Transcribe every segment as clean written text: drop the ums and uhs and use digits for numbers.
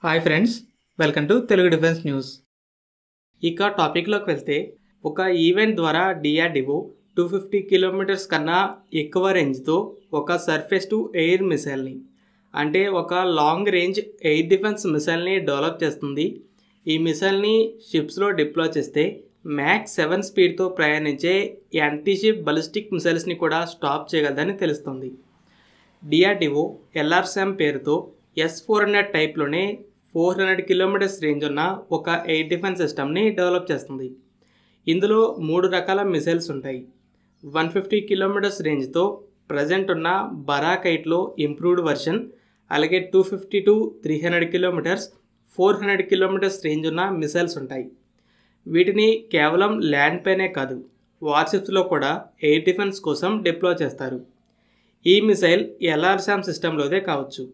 Hi friends, welcome to Telugu defence news. ఇక టాపిక్లోకి వెళ్తే ఒక ఈవెంట్ ద్వారా డిఆర్డిఓ 250 కిలోమీటర్స్ కన్నా ఎక్కువ రేంజ్తో ఒక సర్ఫేస్ టు ఎయిర్ మిసైల్ని అంటే ఒక లాంగ్ రేంజ్ ఎయిర్ డిఫెన్స్ మిసైల్ని డెవలప్ చేస్తుంది. ఈ మిసైల్ని షిప్స్లో డిప్లాయ్ చేస్తే మ్యాక్ 7 స్పీడ్తో ప్రయాణించే యాంటీషిప్ బలిస్టిక్ మిసైల్స్ని కూడా స్టాప్ చేయగలదని తెలుస్తుంది. డిఆర్డిఓ LRSAM పేరుతో S-400 టైప్లోనే 400 కిలోమీటర్స్ రేంజ్ ఉన్న ఒక ఎయిర్ డిఫెన్స్ సిస్టమ్ని డెవలప్ చేస్తుంది. ఇందులో 3 రకాల మిసైల్స్ ఉంటాయి. 150 కిలోమీటర్స్ రేంజ్తో ప్రజెంట్ ఉన్న బరాక్ 8లో ఇంప్రూవ్డ్ వర్షన్, అలాగే 250 to 300 కిలోమీటర్స్, 400 కిలోమీటర్స్ రేంజ్ ఉన్న మిసైల్స్ ఉంటాయి. వీటిని కేవలం ల్యాండ్ పైనే కాదు, వార్షిప్స్లో కూడా ఎయిర్ డిఫెన్స్ కోసం డిప్లాయ్ చేస్తారు. ఈ మిసైల్ LRSAM సిస్టంలోదే కావచ్చు.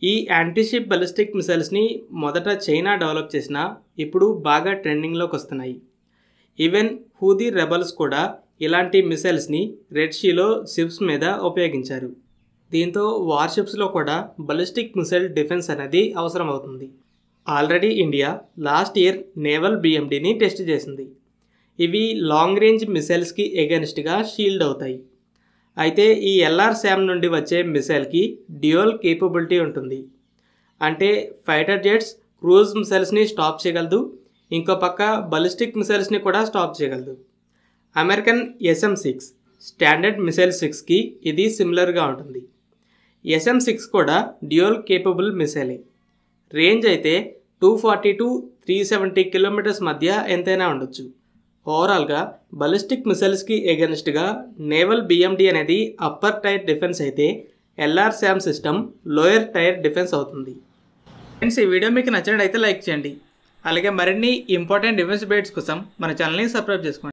ఈ యాంటీషిప్ బలిస్టిక్ మిసైల్స్ని మొదట చైనా డెవలప్ చేసినా ఇప్పుడు బాగా ట్రెండింగ్లోకి వస్తున్నాయి. ఈవెన్ హూదీ రెబల్స్ కూడా ఇలాంటి మిసైల్స్ని రెడ్ సీలో షిప్స్ మీద ఉపయోగించారు. దీంతో వార్షిప్స్లో కూడా బలిస్టిక్ మిసైల్ డిఫెన్స్ అనేది అవసరం అవుతుంది. Already India last year naval BMDని టెస్ట్ చేసింది. ఇవి లాంగ్ రేంజ్ మిసైల్స్కి ఎగెన్స్ట్గా షీల్డ్ అవుతాయి. అయితే ఈ LRSAM నుండి వచ్చే మిసైల్కి డ్యూయల్ కేపబిలిటీ ఉంటుంది. అంటే ఫైటర్ జెట్స్, క్రూజ్ మిసైల్స్ని స్టాప్ చేయగలదు, ఇంకో పక్క బలిస్టిక్ మిసైల్స్ని కూడా స్టాప్ చేయగలదు. అమెరికన్ SM-6 స్టాండర్డ్ మిసైల్ 6కి ఇది సిమిలర్గా ఉంటుంది. SM-6 కూడా డ్యూయల్ కేపబుల్ మిసైలే. రేంజ్ అయితే 240 to 370 కిలోమీటర్స్ మధ్య ఎంతైనా ఉండొచ్చు. ఓవరాల్గా బలిస్టిక్ మిసైల్స్కి ఎగెన్స్ట్గా నేవల్ BMD అనేది అప్పర్ టైర్ డిఫెన్స్ అయితే LRSAM system lower tier defence అవుతుంది. ఫ్రెండ్స్, ఈ వీడియో మీకు నచ్చినట్లయితే లైక్ చేయండి. అలాగే మరిన్ని ఇంపార్టెంట్ డిఫెన్స్ అప్డేట్స్ కోసం మన ఛానల్ని సబ్స్క్రైబ్ చేసుకోండి.